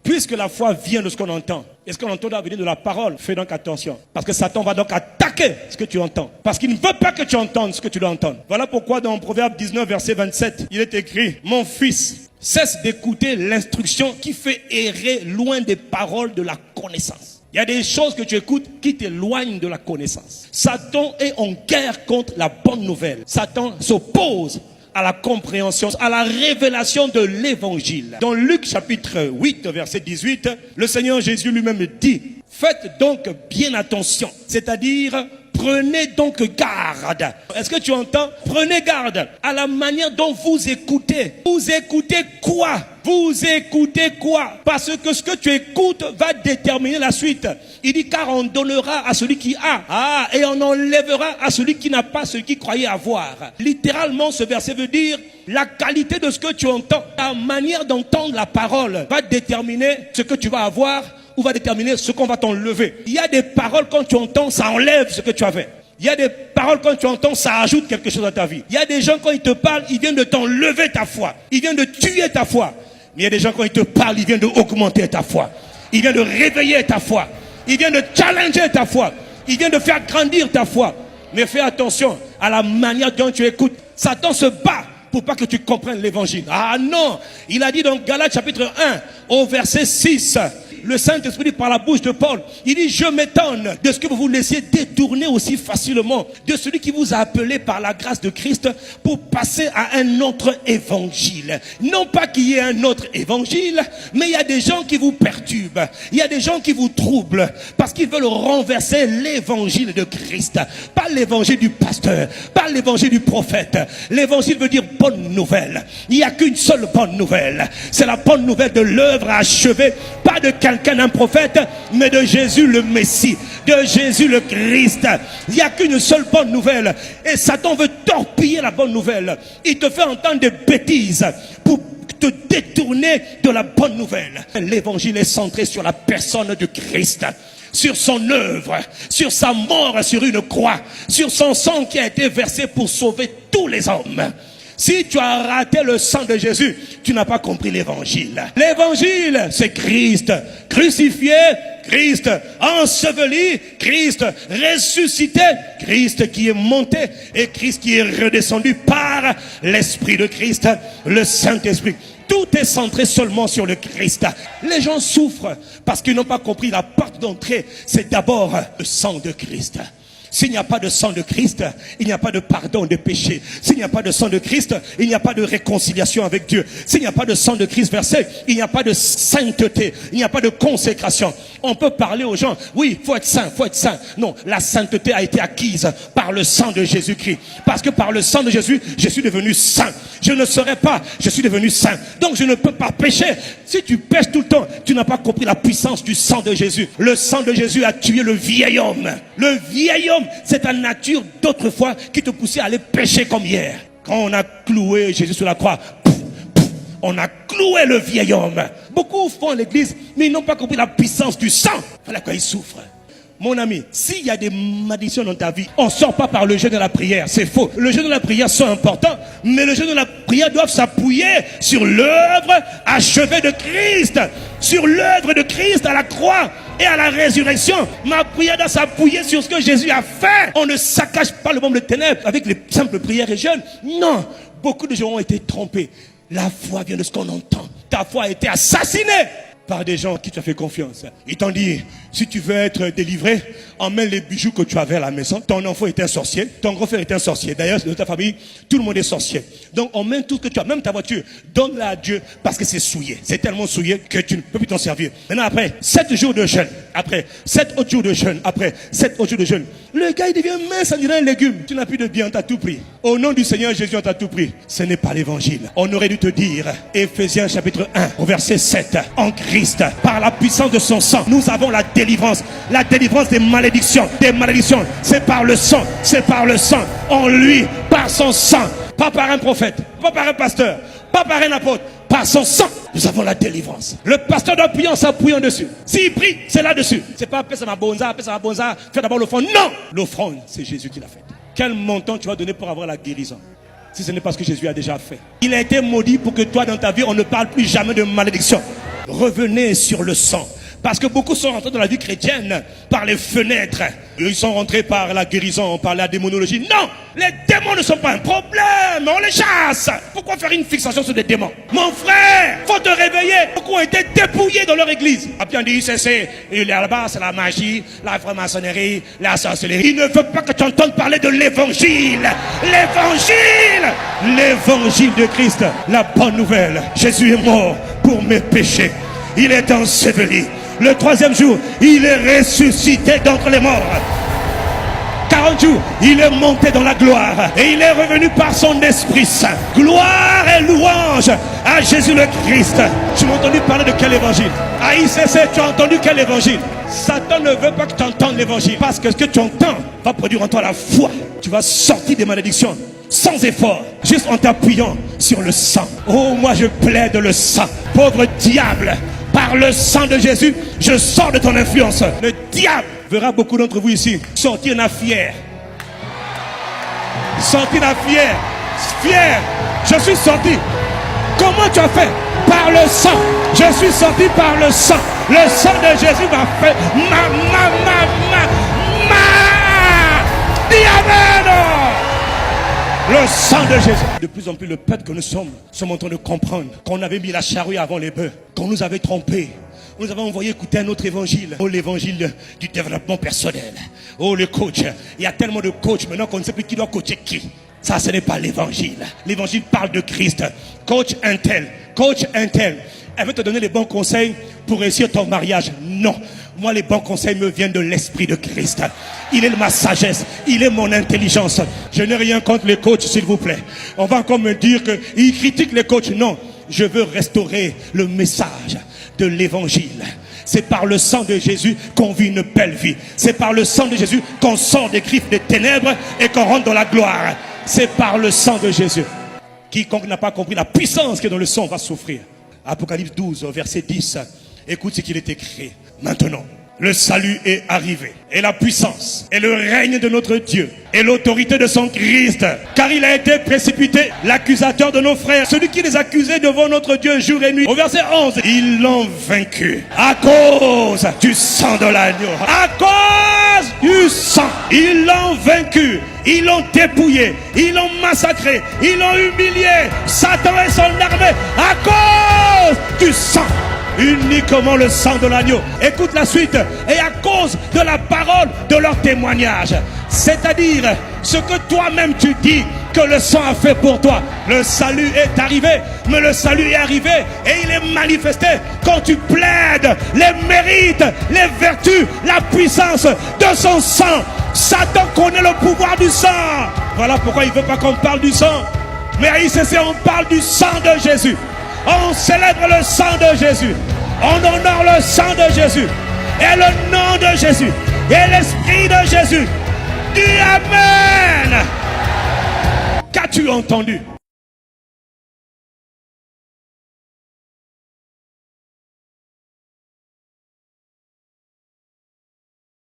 Puisque la foi vient de ce qu'on entend, et ce qu'on entend doit venir de la parole, fais donc attention. Parce que Satan va donc attaquer ce que tu entends. Parce qu'il ne veut pas que tu entendes ce que tu dois entendre. Voilà pourquoi dans Proverbe 19, verset 27, il est écrit, mon fils, cesse d'écouter l'instruction qui fait errer loin des paroles de la connaissance. Il y a des choses que tu écoutes qui t'éloignent de la connaissance. Satan est en guerre contre la bonne nouvelle. Satan s'oppose à la compréhension, à la révélation de l'évangile. Dans Luc chapitre 8, verset 18, le Seigneur Jésus lui-même dit, faites donc bien attention, c'est-à-dire prenez donc garde. Est-ce que tu entends? Prenez garde à la manière dont vous écoutez. Vous écoutez quoi? Vous écoutez quoi? Parce que ce que tu écoutes va déterminer la suite. Il dit car on donnera à celui qui a. Et on enlèvera à celui qui n'a pas, celui qui croyait avoir. Littéralement, ce verset veut dire la qualité de ce que tu entends, la manière d'entendre la parole va déterminer ce que tu vas avoir ou va déterminer ce qu'on va t'enlever. Il y a des paroles quand tu entends, ça enlève ce que tu avais. Il y a des paroles quand tu entends, ça ajoute quelque chose à ta vie. Il y a des gens quand ils te parlent, ils viennent de t'enlever ta foi. Ils viennent de tuer ta foi. Mais il y a des gens quand ils te parlent, ils viennent d'augmenter ta foi. Ils viennent de réveiller ta foi. Ils viennent de challenger ta foi. Ils viennent de faire grandir ta foi. Mais fais attention à la manière dont tu écoutes. Satan se bat pour pas que tu comprennes l'évangile. Ah non! Il a dit dans Galates chapitre 1 au verset 6, le Saint-Esprit dit par la bouche de Paul, il dit je m'étonne de ce que vous vous laissiez détourner aussi facilement de celui qui vous a appelé par la grâce de Christ pour passer à un autre évangile. Non pas qu'il y ait un autre évangile, mais il y a des gens qui vous perturbent, il y a des gens qui vous troublent parce qu'ils veulent renverser l'évangile de Christ, pas l'évangile du pasteur, pas l'évangile du prophète. L'évangile veut dire bonne nouvelle. Il n'y a qu'une seule bonne nouvelle, c'est la bonne nouvelle de l'œuvre achevée, pas de quelqu'un, un prophète, mais de Jésus le Messie, de Jésus le Christ. Il n'y a qu'une seule bonne nouvelle. Et Satan veut torpiller la bonne nouvelle. Il te fait entendre des bêtises pour te détourner de la bonne nouvelle. L'évangile est centré sur la personne du Christ, sur son œuvre, sur sa mort sur une croix, sur son sang qui a été versé pour sauver tous les hommes. Si tu as raté le sang de Jésus, tu n'as pas compris l'évangile. L'évangile, c'est Christ crucifié, Christ enseveli, Christ ressuscité, Christ qui est monté et Christ qui est redescendu par l'Esprit de Christ, le Saint-Esprit. Tout est centré seulement sur le Christ. Les gens souffrent parce qu'ils n'ont pas compris la porte d'entrée. C'est d'abord le sang de Christ. S'il n'y a pas de sang de Christ, il n'y a pas de pardon des péchés. S'il n'y a pas de sang de Christ, il n'y a pas de réconciliation avec Dieu. S'il n'y a pas de sang de Christ versé, il n'y a pas de sainteté, il n'y a pas de consécration. On peut parler aux gens, oui, faut être saint, faut être saint. Non, la sainteté a été acquise par le sang de Jésus-Christ. Parce que par le sang de Jésus, je suis devenu saint. Je ne serai pas, je suis devenu saint. Donc je ne peux pas pécher. Si tu pêches tout le temps, tu n'as pas compris la puissance du sang de Jésus. Le sang de Jésus a tué le vieil homme. Le vieil homme, c'est ta nature d'autrefois qui te poussait à aller pécher comme hier. Quand on a cloué Jésus sur la croix, on a cloué le vieil homme. Beaucoup font à l'église, mais ils n'ont pas compris la puissance du sang. Voilà quoi ils souffrent. Mon ami, s'il y a des malédictions dans ta vie, on ne sort pas par le jeûne de la prière, c'est faux. Le jeûne de la prière sont importants, mais le jeûne de la prière doit s'appuyer sur l'œuvre achevée de Christ, sur l'œuvre de Christ à la croix et à la résurrection. Ma prière doit s'appuyer sur ce que Jésus a fait. On ne saccage pas le monde de ténèbres avec les simples prières et jeûnes. Non, beaucoup de gens ont été trompés. La foi vient de ce qu'on entend. Ta foi a été assassinée par des gens qui tu as fait confiance. Ils t'ont dit, si tu veux être délivré, emmène les bijoux que tu avais à la maison. Ton enfant est un sorcier, ton grand frère est un sorcier. D'ailleurs, dans ta famille, tout le monde est sorcier. Donc, emmène tout ce que tu as, même ta voiture, donne-la à Dieu parce que c'est souillé. C'est tellement souillé que tu ne peux plus t'en servir. Maintenant, après 7 jours de jeûne, après 7 autres jours de jeûne, après 7 autres jours de jeûne, le gars, il devient mince, on dirait un légume. Tu n'as plus de bien, on t'a tout pris. Au nom du Seigneur Jésus, on t'a tout pris. Ce n'est pas l'évangile. On aurait dû te dire, Éphésiens chapitre 1, au verset 7, en Christ, par la puissance de son sang, nous avons la délivrance des malédictions. Des malédictions, c'est par le sang, c'est par le sang. En lui, par son sang, pas par un prophète, pas par un pasteur, pas par un apôtre, par son sang, nous avons la délivrance. Le pasteur doit prier en s'appuyant dessus. S'il prie, c'est là-dessus. C'est pas appeler ça ma bonza, fais d'abord l'offrande. Non! L'offrande, c'est Jésus qui l'a fait. Quel montant tu vas donner pour avoir la guérison? Si ce n'est pas ce que Jésus a déjà fait. Il a été maudit pour que toi, dans ta vie, on ne parle plus jamais de malédiction. Revenez sur le sang. Parce que beaucoup sont rentrés dans la vie chrétienne par les fenêtres. Ils sont rentrés par la guérison, par la démonologie. Non, les démons ne sont pas un problème. On les chasse. Pourquoi faire une fixation sur des démons? Mon frère, faut te réveiller. Beaucoup ont été dépouillés dans leur église. A bien dit, c'est là-bas, c'est la magie, la franc-maçonnerie, la sorcellerie. Il ne veut pas que tu entendes parler de l'évangile. L'évangile. L'évangile de Christ. La bonne nouvelle. Jésus est mort pour mes péchés. Il est enseveli. Le troisième jour, il est ressuscité d'entre les morts. 40 jours, il est monté dans la gloire. Et il est revenu par son Esprit Saint. Gloire et louange à Jésus le Christ. Tu m'as entendu parler de quel évangile? À ICC, tu as entendu quel évangile? Satan ne veut pas que tu entendes l'évangile. Parce que ce que tu entends va produire en toi la foi. Tu vas sortir des malédictions sans effort, juste en t'appuyant sur le sang. Oh, moi je plaide le sang. Pauvre diable, par le sang de Jésus, je sors de ton influence. Le diable verra beaucoup d'entre vous ici sortir la fière. Sortir la fière. Fier. Je suis sorti. Comment tu as fait? Par le sang. Je suis sorti par le sang. Le sang de Jésus m'a fait diable. Le sang de Jésus. De plus en plus, le peuple que nous sommes en train de comprendre qu'on avait mis la charrue avant les bœufs, qu'on nous avait trompés. Nous avons envoyé écouter un autre évangile. Oh, l'évangile du développement personnel. Oh, le coach. Il y a tellement de coachs maintenant qu'on ne sait plus qui doit coacher qui. Ça, ce n'est pas l'évangile. L'évangile parle de Christ. Coach un tel. Coach un tel. Elle veut te donner les bons conseils pour réussir ton mariage. Non. Moi, les bons conseils me viennent de l'Esprit de Christ. Il est ma sagesse. Il est mon intelligence. Je n'ai rien contre les coachs, s'il vous plaît. On va encore me dire qu'ils critiquent les coachs. Non. Je veux restaurer le message de l'évangile. C'est par le sang de Jésus qu'on vit une belle vie. C'est par le sang de Jésus qu'on sort des griffes des ténèbres et qu'on rentre dans la gloire. C'est par le sang de Jésus. Quiconque n'a pas compris la puissance qui est dans le sang va souffrir. Apocalypse 12, verset 10. Écoute ce qu'il est écrit. Maintenant, le salut est arrivé. Et la puissance, et le règne de notre Dieu, et l'autorité de son Christ. Car il a été précipité, l'accusateur de nos frères. Celui qui les accusait devant notre Dieu jour et nuit. Au verset 11, ils l'ont vaincu. À cause du sang de l'agneau. À cause du sang. Ils l'ont vaincu. Ils l'ont dépouillé. Ils l'ont massacré. Ils l'ont humilié. Satan et son armée. À cause du sang. Uniquement le sang de l'agneau. Écoute la suite. Et à cause de la parole de leur témoignage. C'est-à-dire ce que toi-même tu dis que le sang a fait pour toi. Le salut est arrivé. Mais le salut est arrivé et il est manifesté quand tu plaides les mérites, les vertus, la puissance de son sang. Satan connaît le pouvoir du sang. Voilà pourquoi il ne veut pas qu'on parle du sang. Mais à ICC on parle du sang de Jésus. On célèbre le sang de Jésus. On honore le sang de Jésus. Et le nom de Jésus. Et l'esprit de Jésus. Dis Amen. Qu'as-tu entendu?